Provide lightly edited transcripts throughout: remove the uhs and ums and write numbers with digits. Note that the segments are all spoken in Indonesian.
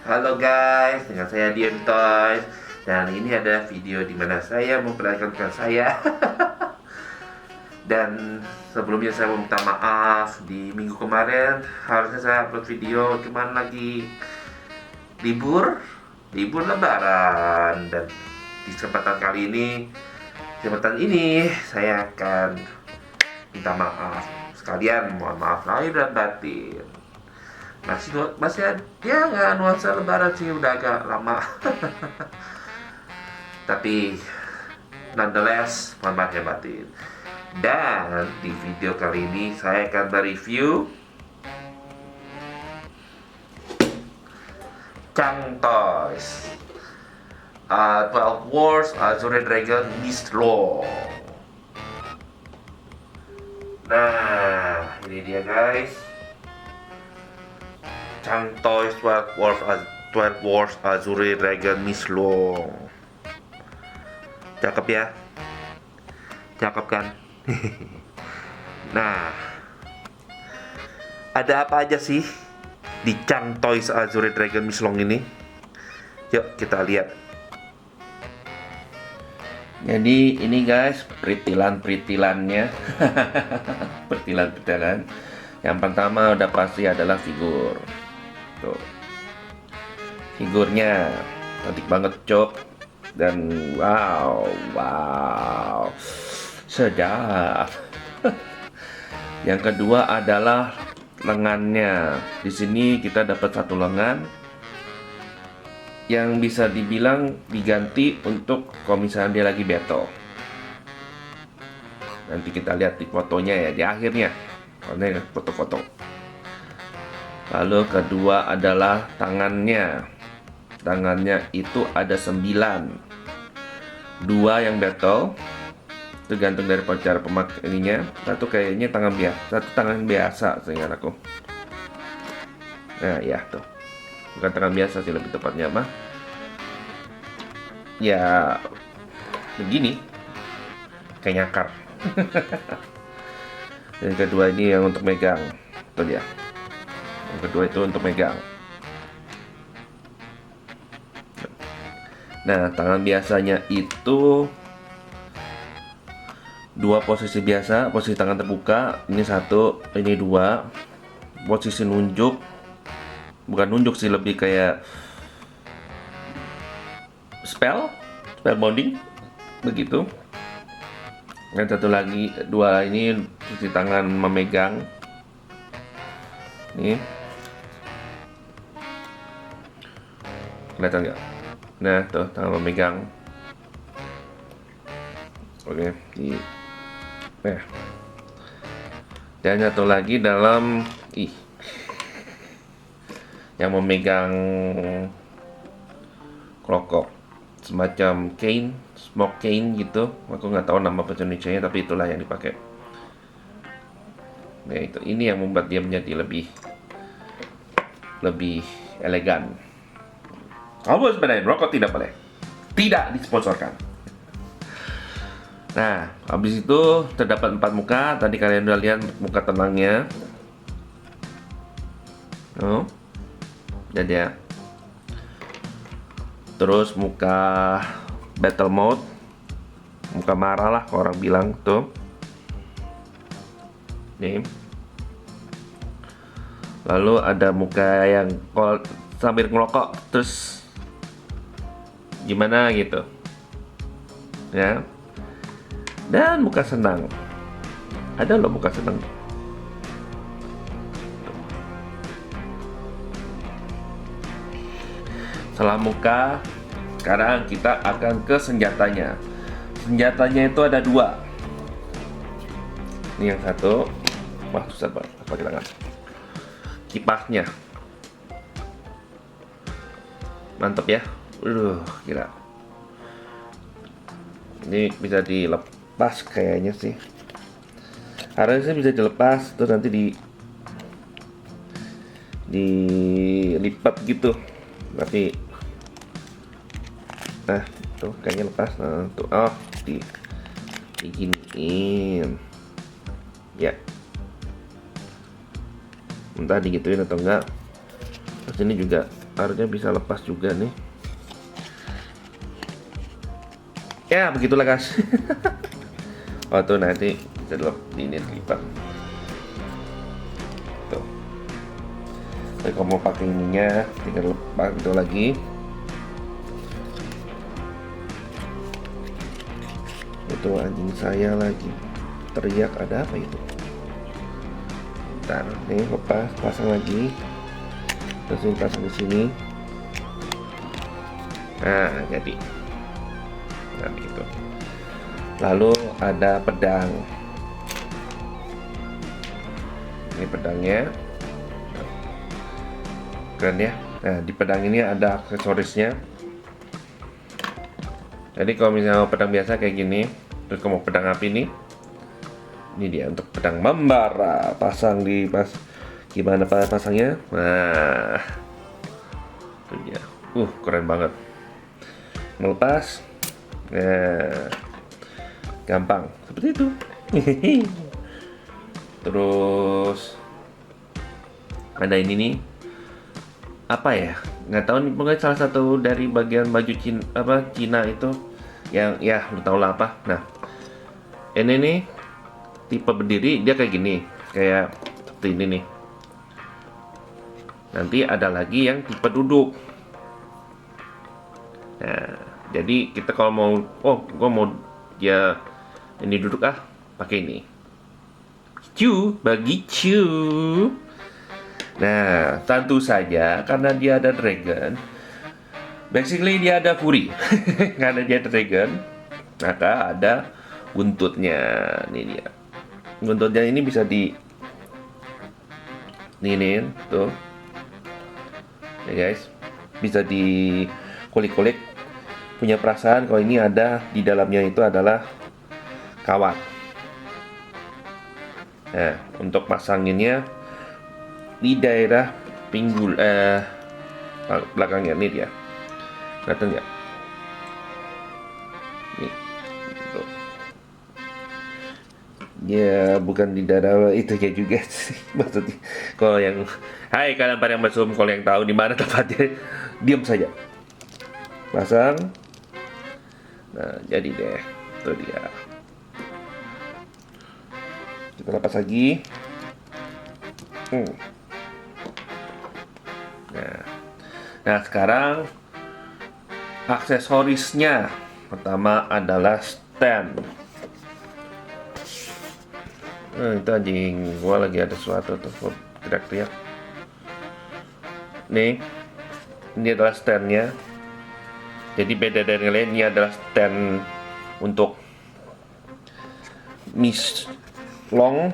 Halo guys, dengan saya Dian Toys. Dan ini ada video di mana saya memperlihatkan saya. Dan sebelumnya saya mau minta maaf, di minggu kemarin harusnya saya upload video, cuman lagi libur lebaran. Dan di kesempatan ini saya akan minta maaf sekalian, mohon maaf lahir dan batin. Masih ya nggak nuansa lebaran sih, udah agak lama. Tapi nonetheless mohon maaf ya batin. Dan di video kali ini saya akan mereview Chang Toys 12 Wars Azure Dragon Mist Long. Nah, ini dia guys, Chang Toys 12 Wars Azure Dragon Mist Long. Cakep ya? Cakep kan? Nah, ada apa aja sih di Chang Toys Azure Dragon Mist Long ini? Yuk kita lihat. Jadi ini guys, peritilannya. Peritilan. Yang pertama udah pasti adalah figur. Tuh. Figurnya cantik banget, Cok. Dan wow, sedap. Yang kedua adalah lengannya. Di sini kita dapat satu lengan yang bisa dibilang diganti untuk kalau misalnya dia lagi battle. Nanti kita lihat di fotonya ya, di akhirnya. Ini foto-foto. Lalu kedua adalah tangannya. Tangannya itu ada 9. 2 yang battle, tergantung dari cara pemakaiannya. Satu kayaknya satu tangan biasa seingat aku. Nah ya tuh, bukan tangan biasa sih, lebih tepatnya mah ya begini, kayak nyakar. Yang kedua ini yang untuk megang, tuh dia. Yang kedua itu untuk megang. Nah, tangan biasanya itu 2 posisi biasa, posisi tangan terbuka, ini 1, ini 2. Posisi nunjuk, bukan nunjuk sih, lebih kayak spell bonding begitu. Dan satu lagi, 2 ini posisi tangan memegang. Nih, kelihatan nggak? Nah, tuh tangan memegang. Oke, nah. Dan satu lagi dalam yang memegang klokok, semacam cane, smoke cane gitu. Aku nggak tahu nama bahasa Indonesianya, tapi itulah yang dipakai. Nah, ini yang membuat dia menjadi lebih elegan. Kamu sebenarnya rokok tidak boleh, tidak disponsorkan. Nah, habis itu terdapat 4 muka. Tadi kalian udah lihat muka tenangnya. Oh, jadi ya. Terus muka battle mode, muka marah lah kalau orang bilang tuh. Nih. Lalu ada muka yang kalau sambil ngelokok terus gimana gitu, ya. Dan muka senang, ada loh muka senang. Setelah muka, sekarang kita akan ke senjatanya. Senjatanya itu ada 2. Ini yang satu, wah susah banget pakai tangan. Kipasnya mantep ya, gila. Ini bisa dilepas kayaknya sih, harusnya bisa dilepas terus nanti dilipat gitu, tapi nah tuh kayaknya lepas. Nah tuh, oh diginiin ya, entah digituin atau enggak. Terus ini juga harusnya bisa lepas juga nih. Ya begitulah guys. Oh tuh nanti bisa ini lipat tuh. Jadi kalau mau pakai ininya tinggal lepas gitu lagi. Itu anjing saya lagi teriak, ada apa itu? Bentar, nih lepas, pasang lagi. Terus ini pasang di sini. Nah jadi, nah begitu. Lalu ada pedang. Ini pedangnya, keren ya. Nah di pedang ini ada aksesorisnya. Jadi kalau misalnya mau pedang biasa kayak gini, terus kalau mau pedang api nih, ini dia untuk pedang membara. Pasang di gimana pasangnya? Nah, itu dia. Keren banget. Melepas, nah, gampang seperti itu. Terus ada ini nih, apa ya? Nggak tahu nih, pokoknya salah satu dari bagian baju Cina itu yang ya lu tau lah apa. Nah ini nih tipe berdiri dia kayak gini, kayak seperti ini nih. Nanti ada lagi yang tipe duduk. Nah jadi kita kalau mau, gua mau ya ini duduk, pakai ini bagi cu. Nah, tentu saja karena dia ada dragon, basically dia ada Fury. Karena dia ada dragon, maka ada buntutnya. Ini dia. Buntutnya ini bisa ini tuh. Ya guys, bisa dikulik-kulik. Punya perasaan kalau ini ada di dalamnya itu adalah kawat. Nah, untuk pasanginnya di daerah pinggul belakangnya nih dia, kelihatan nggak? Nih, tuh. Ya bukan di daerah itu ya juga sih maksudnya. Kalau yang, hai kalian pada yang mesum, kalau yang tahu di mana tempatnya, diam saja. Pasang. Nah jadi deh, itu dia. Kita lepas lagi. Nah sekarang aksesorisnya pertama adalah stand. Itu anjing gua lagi ada sesuatu tuh, gua teriak-teriak. Nih, ini adalah standnya. Jadi beda dari yang lain, ini adalah stand untuk Miss Long.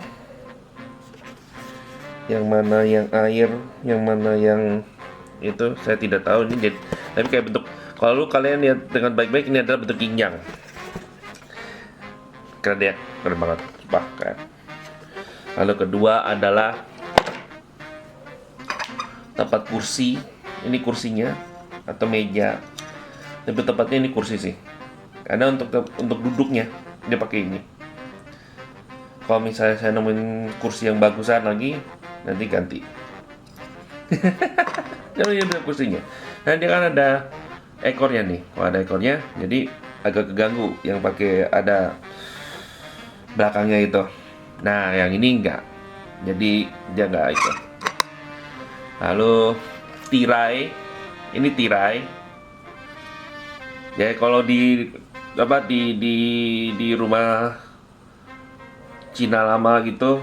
Yang mana yang air, yang mana yang itu saya tidak tahu ini. Tapi kayak bentuk, kalau kalian lihat dengan baik-baik, ini adalah bentuk yin yang. Keren ya, keren banget, keren. Lalu kedua adalah tempat kursi. Ini kursinya atau meja. Tapi tempatnya ini kursi sih. Karena untuk duduknya dia pakai ini. Kalau misalnya saya nemuin kursi yang bagusan lagi, nanti ganti. Jadi ada kursinya. Nah dia kan ada ekornya nih. Kalau ada ekornya, jadi agak keganggu. Yang pakai ada belakangnya itu. Nah yang ini enggak. Jadi dia enggak itu. Lalu tirai. Ini tirai. Jadi kalau di rumah Cina lama gitu,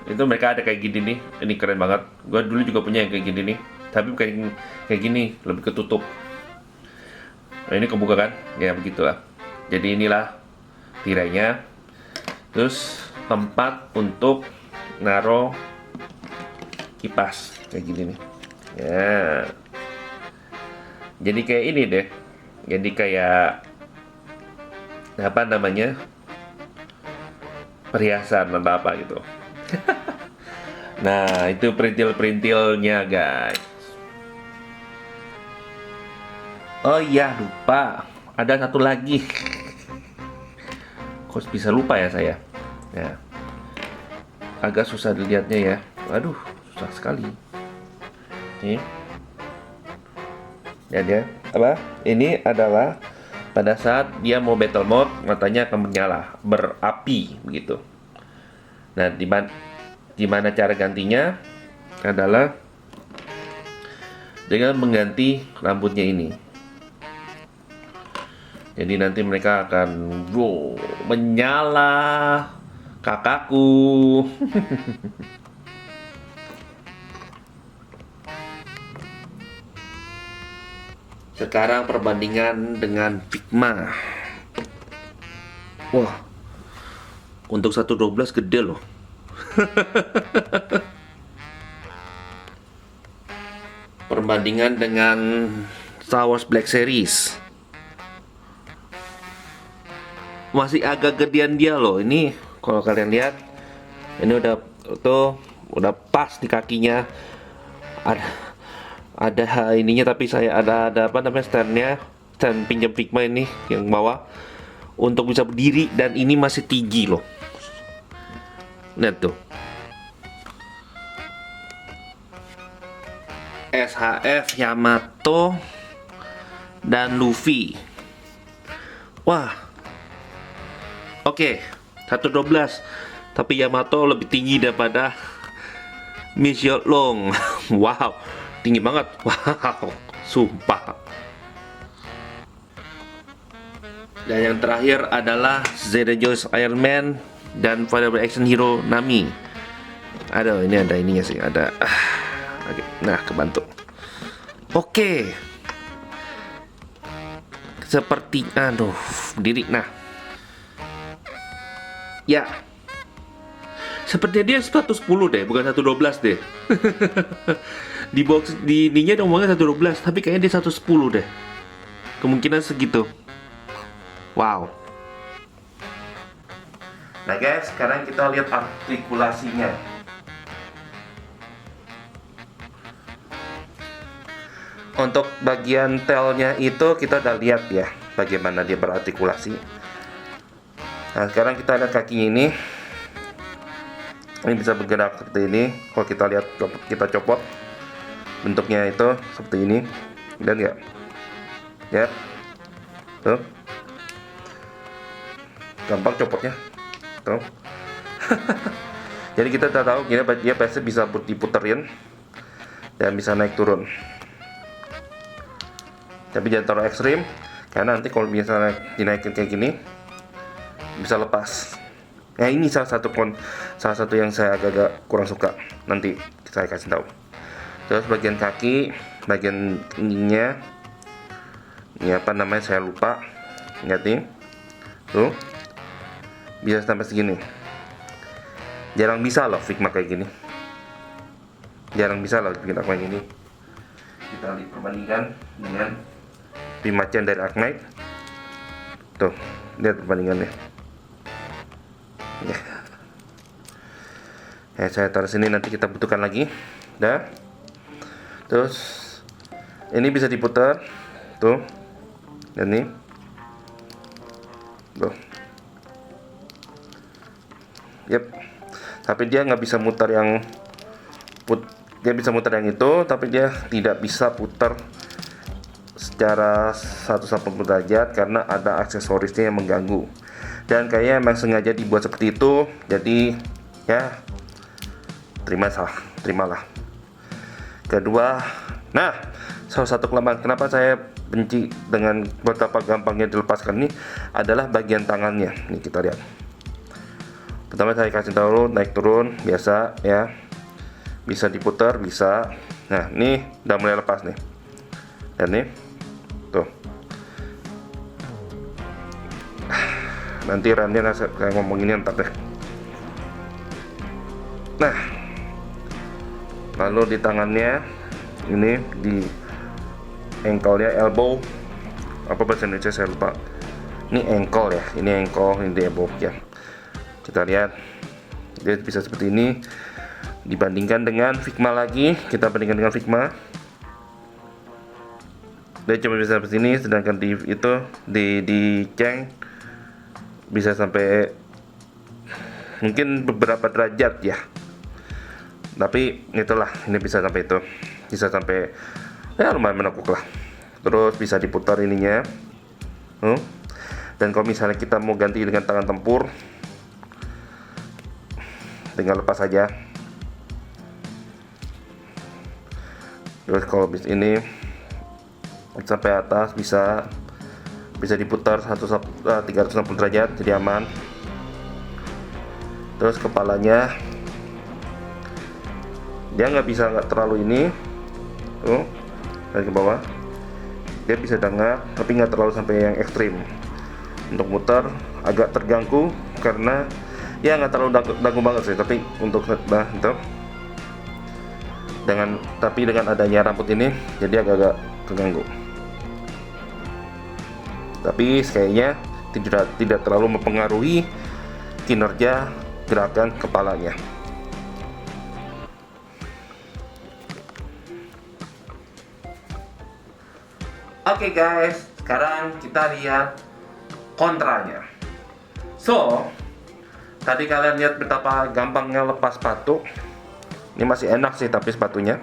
itu mereka ada kayak gini nih. Ini keren banget. Gue dulu juga punya yang kayak gini nih, tapi bukan kayak gini, lebih ketutup. Nah ini kebuka kan, ya begitulah. Jadi inilah tirainya. Terus tempat untuk naro kipas kayak gini nih. Ya. Jadi kayak ini deh. Jadi kayak apa namanya? Perhiasan atau apa gitu. Nah, itu perintil-perintilnya, guys. Oh iya, lupa. Ada satu lagi. Kok bisa lupa ya saya? Ya. Agak susah dilihatnya ya. Waduh, susah sekali. Nih. Dan ya, apa? Ini adalah pada saat dia mau battle mode, matanya akan menyala, berapi begitu. Nah, di mana cara gantinya adalah dengan mengganti rambutnya ini. Jadi nanti mereka akan menyala kakakku. Sekarang perbandingan dengan Figma. Wah, untuk 112 gede loh. Perbandingan dengan Star Wars Black Series. Masih agak gedean dia loh. Ini kalau kalian lihat, ini udah pas di kakinya. Ada ininya, tapi saya ada apa namanya, stand pinjam Figma ini yang bawah untuk bisa berdiri, dan ini masih tinggi loh. Lihat tuh. SHF, Yamato, dan Luffy. Wah. Oke, 112. Tapi Yamato lebih tinggi daripada Michelle Long. Wow, tinggi banget. Wow, sumpah. Dan yang terakhir adalah Zeta Joyce Iron Man dan Fighter Action Hero Nami. Aduh, ini ada ininya sih, ada. Oke, nah kebantu. Oke. Seperti berdiri. Nah. Ya. Sepertinya dia 110 deh, bukan 112 deh. Di box di ininya ngomongnya 112, tapi kayaknya dia 110 deh. Kemungkinan segitu. Wow. Nah guys, sekarang kita lihat artikulasinya. Untuk bagian tailnya itu kita udah lihat ya, bagaimana dia berartikulasi. Nah sekarang kita lihat kakinya ini. Ini bisa bergerak seperti ini. Kalau kita lihat, kita copot, bentuknya itu seperti ini. Dan ya, ya, tuh, gampang copotnya, tuh. Jadi kita udah tahu dia pasti bisa diputerin dan bisa naik turun. Tapi jangan terlalu ekstrim, karena nanti kalau misalnya dinaikin kayak gini bisa lepas. Nah ini salah satu yang saya agak kurang suka. Nanti saya kasih tahu. Terus bagian kaki, bagian ininya, ini apa namanya saya lupa. Ingat nih, tuh bisa sampai segini. Jarang bisa loh Figma kayak gini. Jarang bisa loh bikin kayak gini. Kita perbandingkan dengan Pimacan dari Arknight. Tuh, lihat perbandingannya. Ya, saya taruh sini, nanti kita butuhkan lagi. Dah. Terus ini bisa diputar. Tuh. Dan ini. Tuh. Yep. Tapi dia nggak bisa mutar yang dia bisa mutar yang itu, tapi dia tidak bisa putar secara 180 derajat karena ada aksesorisnya yang mengganggu. Dan kayaknya emang sengaja dibuat seperti itu. Jadi ya terimalah. Kedua, nah salah satu kelemahan kenapa saya benci dengan betapa gampangnya dilepaskan ini adalah bagian tangannya. Nih kita lihat. Pertama saya kasih tahu naik turun biasa ya. Bisa diputar, bisa. Nah, ini udah mulai lepas nih. Dan nih. Tuh. Nanti remnya saya ngomonginnya ntar deh. Nah. Lalu di tangannya ini di ankle-nya, elbow. Apa bahasa Indonesia saya lupa. Ini ankle ya. Ini ankle, ini di elbow ya. Kita lihat. Dia bisa seperti ini. Dibandingkan dengan Figma lagi, kita bandingkan dengan Figma. Dia cuma bisa seperti ini, sedangkan di Cheng bisa sampai mungkin beberapa derajat ya. Tapi itulah, ini bisa sampai itu, bisa sampai ya lumayan menekuk lah. terus bisa diputar ininya. Dan kalau misalnya kita mau ganti dengan tangan tempur, tinggal lepas saja. Terus kalau bis ini sampai atas bisa diputar 360 derajat, jadi aman. Terus kepalanya dia nggak terlalu ini dari ke bawah, dia bisa dangak tapi nggak terlalu sampai yang ekstrim. Untuk muter agak terganggu karena ya nggak terlalu ganggu banget sih, tapi untuk itu dengan adanya rambut ini jadi agak-agak terganggu. Tapi kayaknya tidak terlalu mempengaruhi kinerja gerakan kepalanya. Oke guys, sekarang kita lihat kontranya. So, tadi kalian lihat betapa gampangnya lepas sepatu. Ini masih enak sih tapi sepatunya.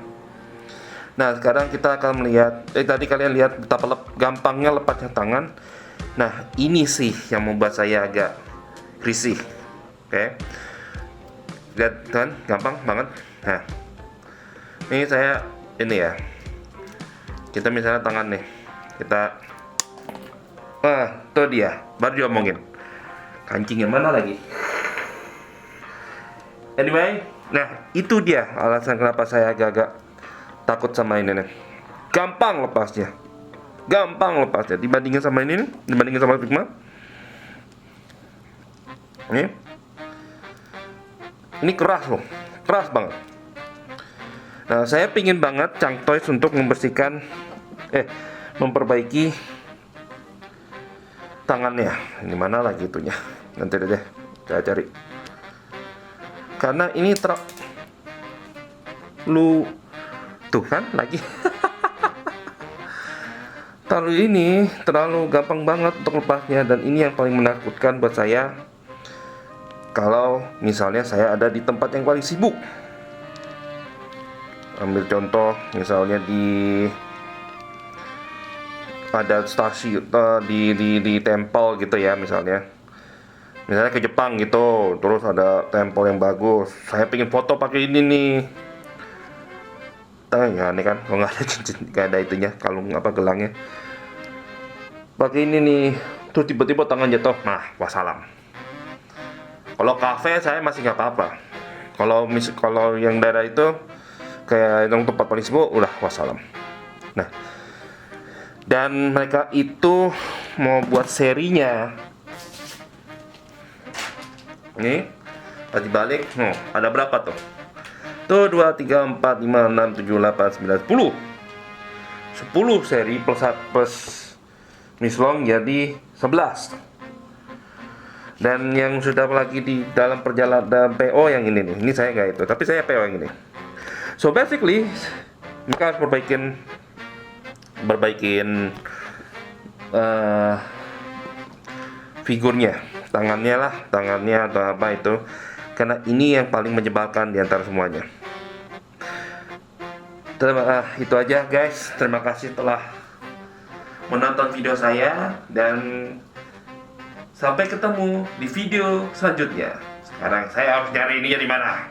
Nah, sekarang kita akan melihat tadi kalian lihat betapa gampangnya lepasnya tangan. Nah, ini sih yang membuat saya agak risih. Oke. Lihat kan, gampang banget. Nah, ini saya ya. Kita misalnya tangan nih. Tuh dia, baru diomongin. Kancing yang mana lagi? Anyway, nah itu dia alasan kenapa saya agak-agak takut sama ini nih. Gampang lepasnya dibandingin sama ini nih, dibandingin sama Figma. Ini keras loh, keras banget. Nah, saya pingin banget Changtoys untuk memperbaiki tangannya. Ini mana lagi itunya? Nanti deh, saya cari. Karena ini tuh kan lagi. terlalu gampang banget untuk lepasnya, dan ini yang paling menakutkan buat saya. Kalau misalnya saya ada di tempat yang paling sibuk. Ambil contoh misalnya ada stasiun di tempel gitu ya, misalnya ke Jepang gitu, terus ada tempel yang bagus, saya pengen foto pakai ini nih. Ya ini kan kalau nggak ada cincin, nggak ada itunya, kalung gelangnya, pakai ini nih, terus tiba-tiba tangan jatuh, nah wassalam. Kalau kafe saya masih nggak apa-apa. Kalau yang daerah itu kayak yang tempat paling sibuk, udah wassalam. Nah, dan mereka itu mau buat serinya. Ini tadi balik, ada berapa tuh? Tuh 2, 3, 4, 5, 6, 7, 8, 9, 10 seri plus mislong jadi 11. Dan yang sudah lagi di dalam perjalanan PO yang ini nih, ini saya nggak itu, tapi saya PO yang ini. So basically mereka harus perbaikin figurnya, tangannya atau apa itu, karena ini yang paling menyebalkan di antara semuanya. Itu aja guys, terima kasih telah menonton video saya, dan sampai ketemu di video selanjutnya. Sekarang saya harus cari ininya di mana.